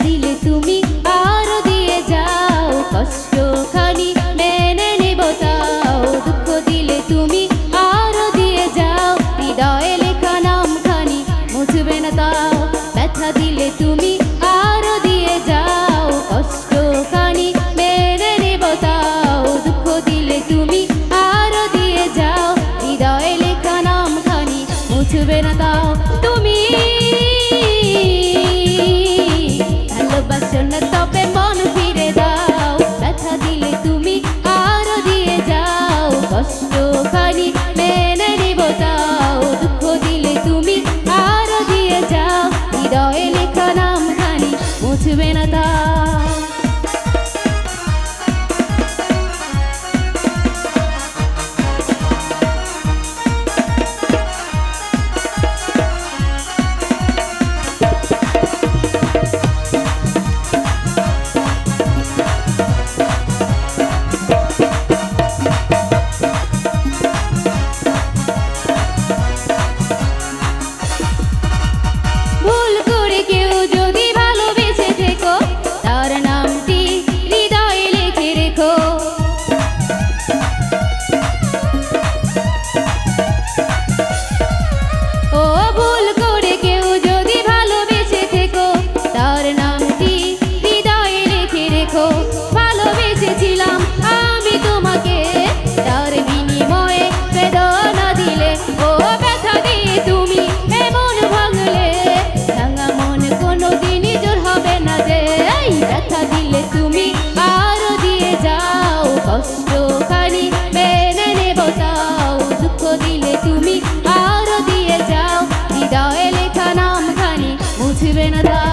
দিলে তুমি আরো দিয়ে যাও, কষ্টখানি মেনে নেব তাও। দুঃখ দিলে তুমি আরো দিয়ে যাও, হৃদয়ে লেখা নামখানি মুছবে না তাও। ব্যথা দিলে তুমি আরো দিয়ে যাও, কষ্টখানি মেনে নেব তাও। দুঃখ দিলে তুমি আরো দিয়ে যাও, হৃদয়ে লেখা নামখানি মুছবে না তাও। তুমি ভালোবাসো না তবে মন ফিরে দাও, ব্যথা দিলে তুমি আরো দিয়ে যাও, কষ্টখানি মেনে নেব তাও। দুঃখ দিলে তুমি আরো দিয়ে যাও, হৃদয়ে লেখা নামখানি মুছবে না তাও। ভুল করে কেউ যদি ভালোবেসে থেকো, তার নামটি হৃদয়ে লিখে রেখো। ও ভুল করে কেউ যদি ভালোবেসে থেকো, তার নামটি হৃদয়ে লিখে রেখো। ভালোবেসেছিলাম আমি তোমাকে, তার বিনিময়ে বেদনা দিলে, ও ব্যথা দিয়ে তুমি এমন ভাঙলে, ভাঙা মন কোনোদিনই জোর হবে না যে। এই ব্যথা দিলে তুমি আরো দিয়ে যাও, কষ্টখানি মেনে নেব তাও। দুঃখ দিলে তুমি আরো দিয়ে যাও, হৃদয়ে লেখা নামখানি মুছবে না তাও।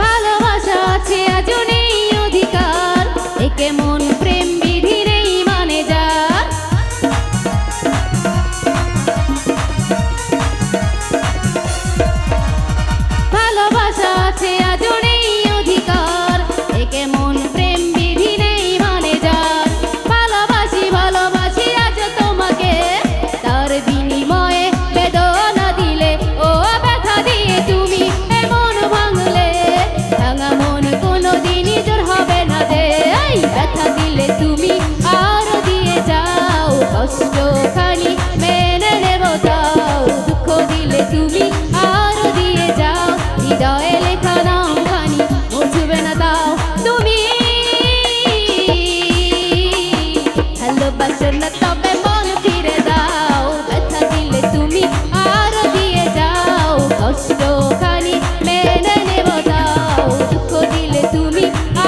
ভালোবাসা আছে আজও নেই অধিকার, একে মন প্রেম বিধি নেই মানে যার। ভালোবাসা আছে আজও নেই অধিকার, একে মন প্রেম বিধি নেই মানে যার। ভালোবাসি ভালোবাসি আজ তোমাকে, তার বিনিময়ে বেদনা দিলে, ও ব্যথা দিয়ে তুমি এমন ভাঙলে, ভাঙা মন কোনোদিনই জোর হবে না যে। এই ব্যথা দিলে তুমি আরো দিয়ে যাও, কষ্টখানি মেনে নেব তাও। দুঃখ দিলে তুমি আরো দিয়ে যাও, হৃদয়ে লেখা নামখানি মুছবে না তাও। তুমি ভালোবাসো না তবে মন ফিরে দাও, ব্যথা দিলে তুমি আরো দিয়ে যাও, কষ্টখানি মেনে নেব তাও। দুঃখ দিলে তুমি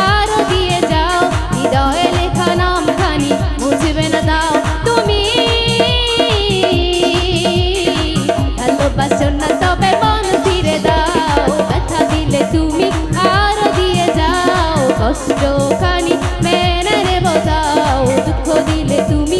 আরো দিয়ে যাও, হৃদয়ে লেখা নামখানি মুছবে না তাও। তুমি ভালোবাসো না তবে মন ফিরে দাও, ব্যথা দিলে তুমি আরো দিয়ে যাও, কষ্টখানি মেনে নেব তাও। দুঃখ দিলে তুমি